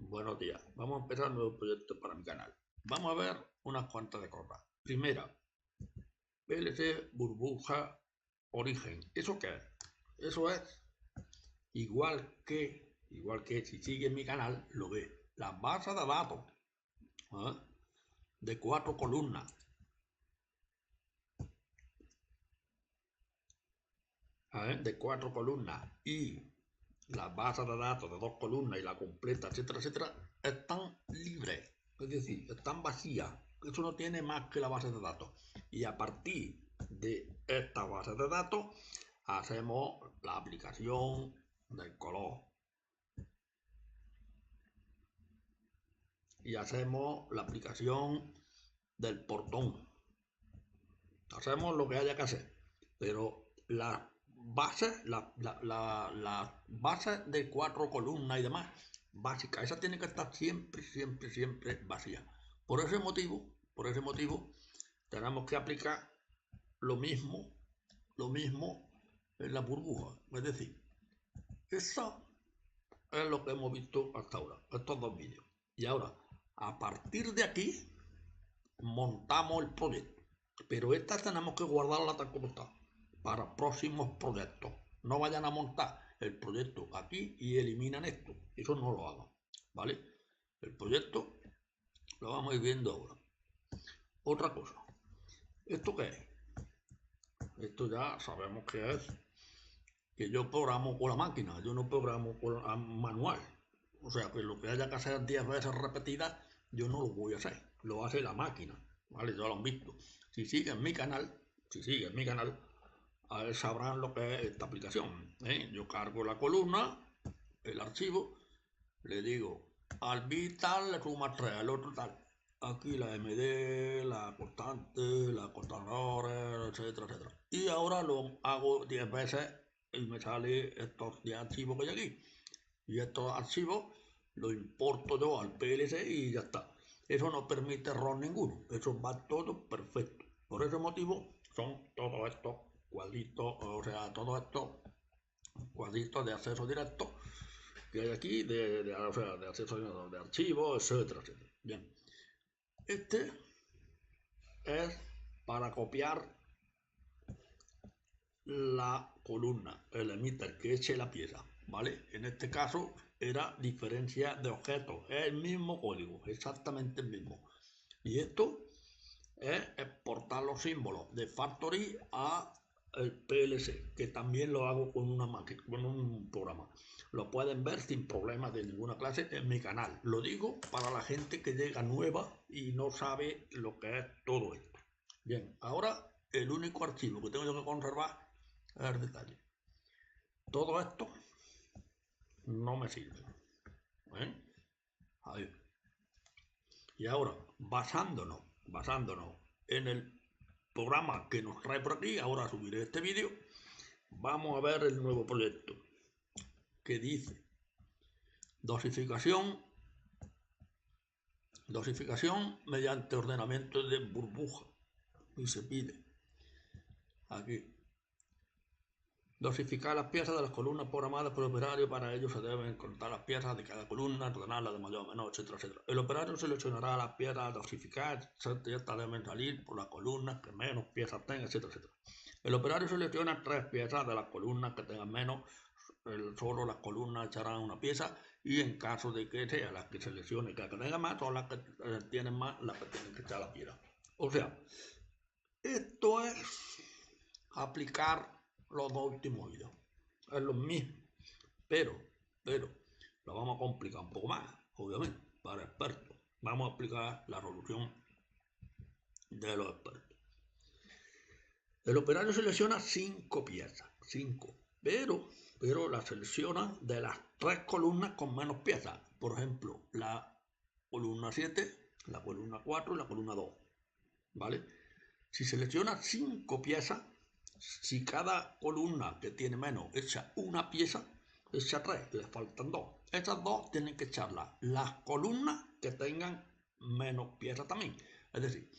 Buenos días. Vamos a empezar un nuevo proyecto para mi canal. Vamos a ver unas cuantas de cosas. Primera, PLC, burbuja, origen. ¿Eso qué es? Eso es igual que si sigue mi canal, lo ve. Las bases de datos, ¿eh? De 4 columnas. De 4 columnas. Y las bases de datos de 2 columnas y la completa, etcétera, etcétera, están libres. Es decir, están vacías. Eso no tiene más que la base de datos. Y a partir de esta base de datos hacemos la aplicación del color. Y hacemos la aplicación del portón. Hacemos lo que haya que hacer. Pero las bases de 4 columnas y demás, básicas, esas tienen que estar siempre vacías. Por ese motivo, tenemos que aplicar lo mismo en la burbuja. Es decir, eso es lo que hemos visto hasta ahora, estos dos vídeos. Y ahora, a partir de aquí, montamos el proyecto. Pero esta tenemos que guardarla tal como está, para próximos proyectos. No vayan a montar el proyecto aquí y eliminan esto. Eso no lo hagan, ¿vale? El proyecto lo vamos a ir viendo ahora. Otra cosa. ¿Esto qué es? Esto ya sabemos que es que yo programo con la máquina, yo no programo con manual. O sea, que lo que haya que hacer 10 veces repetidas, yo no lo voy a hacer. Lo hace la máquina, ¿vale? Ya lo han visto. Si siguen mi canal, a ver, sabrán lo que es esta aplicación. Yo cargo la columna, el archivo, le digo al bit tal le suma 3, al otro tal. Aquí la MD, la constante, la constantadora, etcétera, etcétera. Y ahora lo hago 10 veces y me sale estos 10 archivos que hay aquí. Y estos archivos los importo yo al PLC y ya está. Eso no permite error ninguno. Eso va todo perfecto. Por ese motivo son todos estos cuadritos, o sea, todos estos cuadritos de acceso directo que hay aquí, de acceso de archivos, etcétera, etcétera. Bien. Este es para copiar la columna, el emitter que eche la pieza, ¿vale? En este caso era diferencia de objetos, es el mismo código, exactamente el mismo. Y esto es exportar los símbolos de factory a el PLC, que también lo hago con una máquina, con un programa. Lo pueden ver sin problemas de ninguna clase en mi canal. Lo digo para la gente que llega nueva y no sabe lo que es todo esto. Bien, ahora el único archivo que tengo yo que conservar es el detalle. Todo esto no me sirve. Ahí. Y ahora, basándonos en el programa que nos trae por aquí, ahora subiré este vídeo, vamos a ver el nuevo proyecto que dice dosificación mediante ordenamiento de burbuja, y se pide aquí dosificar las piezas de las columnas programadas por el operario. Para ello se deben contar las piezas de cada columna, ordenarlas de mayor a menor, etcétera, etcétera. El operario seleccionará las piezas a dosificar, estas deben salir por las columnas que menos piezas tengan, etcétera, etcétera. El operario selecciona 3 piezas de las columnas que tengan menos, solo las columnas echarán una pieza, y en caso de que sea las que seleccione que tenga más, son las que tienen más, las que tienen que echar la pieza. O sea, esto es aplicar los dos últimos vídeos. Es lo mismo, pero lo vamos a complicar un poco más, obviamente, para expertos. Vamos a aplicar la solución de los expertos. El operario selecciona 5 piezas, pero la selecciona de las 3 columnas con menos piezas. Por ejemplo, la columna 7, la columna 4 y la columna 2. ¿Vale? Si selecciona 5 piezas, si cada columna que tiene menos echa una pieza, echa 3, le faltan 2. Esas 2 tienen que echarlas las columnas que tengan menos piezas también. Es decir,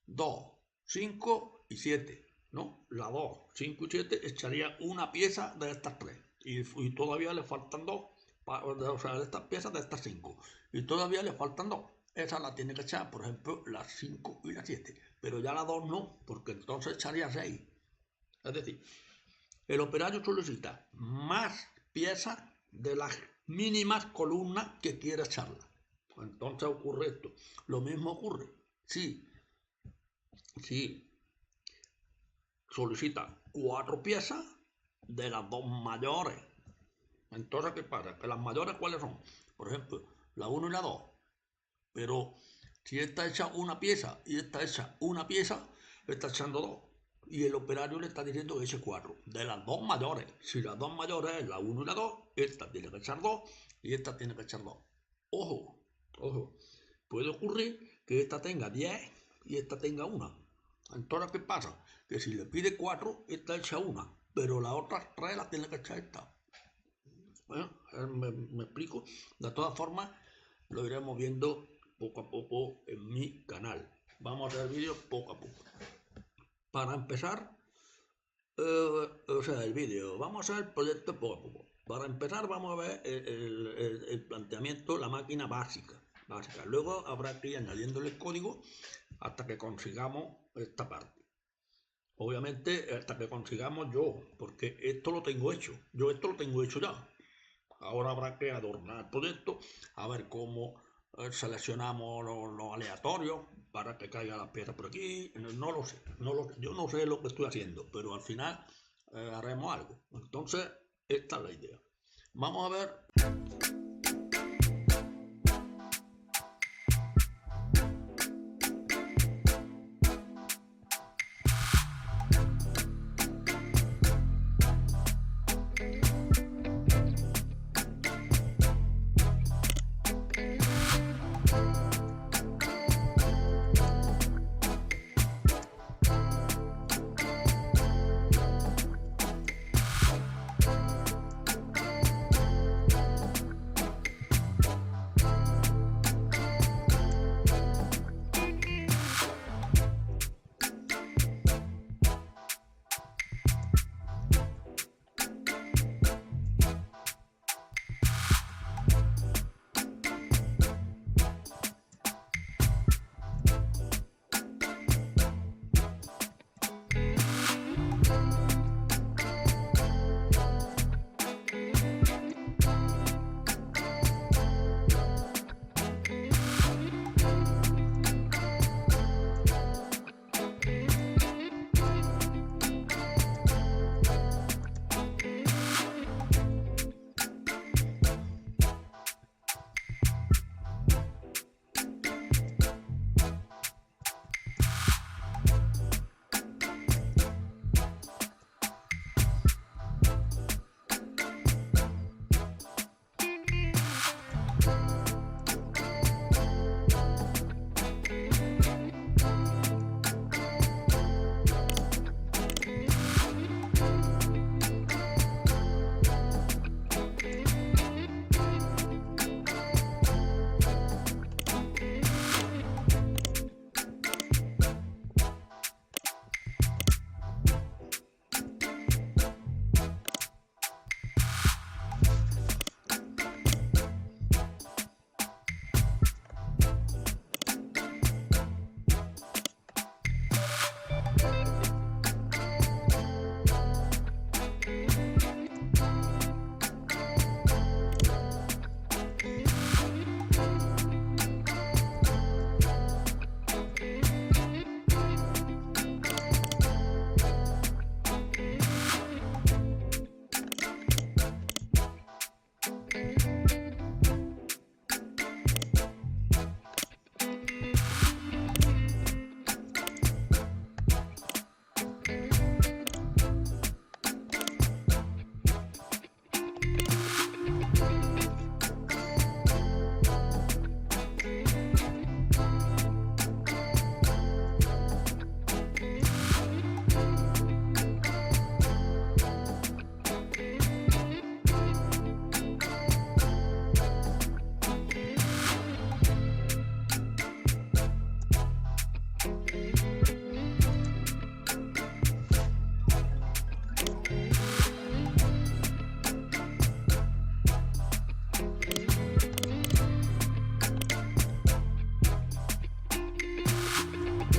2, 5 y 7. ¿No? La 2, 5 y 7 echaría una pieza de estas 3. Y todavía le faltan 2 o sea, de estas piezas, de estas 5. Y todavía le faltan 2. Esas las tiene que echar, por ejemplo, las 5 y las 7. Pero ya las 2 no, porque entonces echaría 6. Es decir, el operario solicita más piezas de las mínimas columnas que quiere echarla. Entonces ocurre esto. Lo mismo ocurre si solicita 4 piezas de las 2 mayores. Entonces, ¿qué pasa? Que las mayores, ¿cuáles son? Por ejemplo, la 1 y la 2. Pero si esta echa una pieza y esta echa una pieza, está echando 2. Y el operario le está diciendo que eche 4. De las 2 mayores. Si las 2 mayores es la 1 y la 2, esta tiene que echar 2 y esta tiene que echar 2. Ojo, ojo. Puede ocurrir que esta tenga 10 y esta tenga 1. Entonces, ¿qué pasa? Que si le pide 4, esta echa 1. Pero las otras 3 las tiene que echar esta. Bueno, me explico. De todas formas, lo iremos viendo poco a poco en mi canal. Vamos a hacer vídeos poco a poco. Para empezar, el vídeo, vamos a hacer el proyecto poco a poco. Para empezar vamos a ver el planteamiento, la máquina básica. Luego habrá que ir añadiéndole el código hasta que consigamos esta parte. Obviamente hasta que consigamos porque esto lo tengo hecho. Yo esto lo tengo hecho ya. Ahora habrá que adornar el proyecto, a ver cómo seleccionamos los aleatorios para que caiga las piezas por aquí. No lo sé, yo no sé lo que estoy haciendo, pero al final haremos algo. Entonces, esta es la idea. Vamos a ver.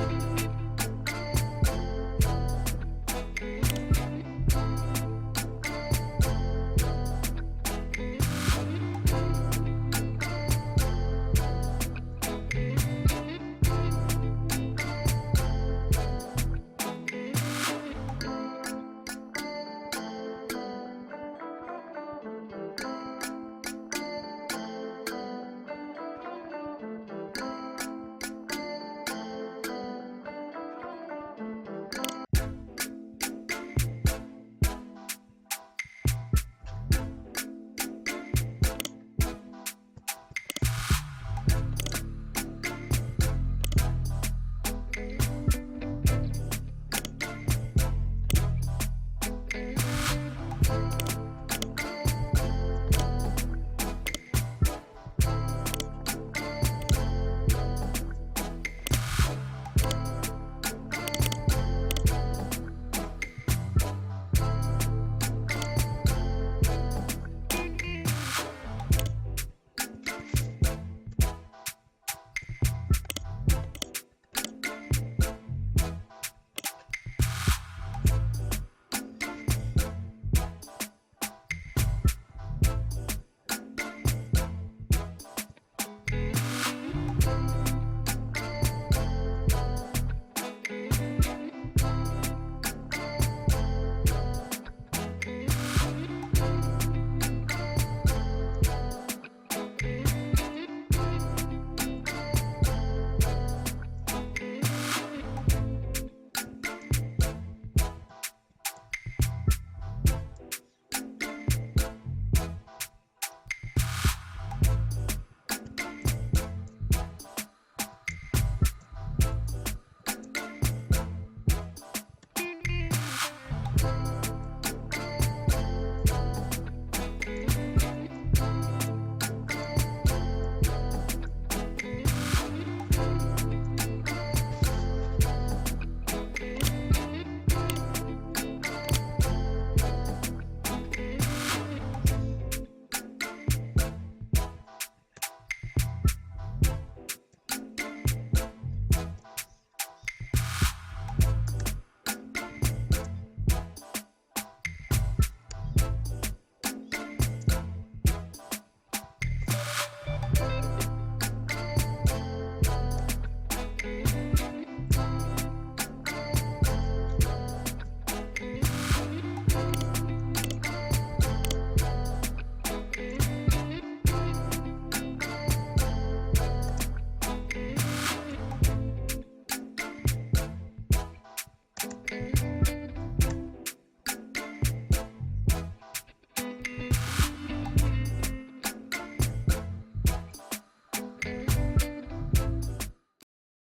Adiós.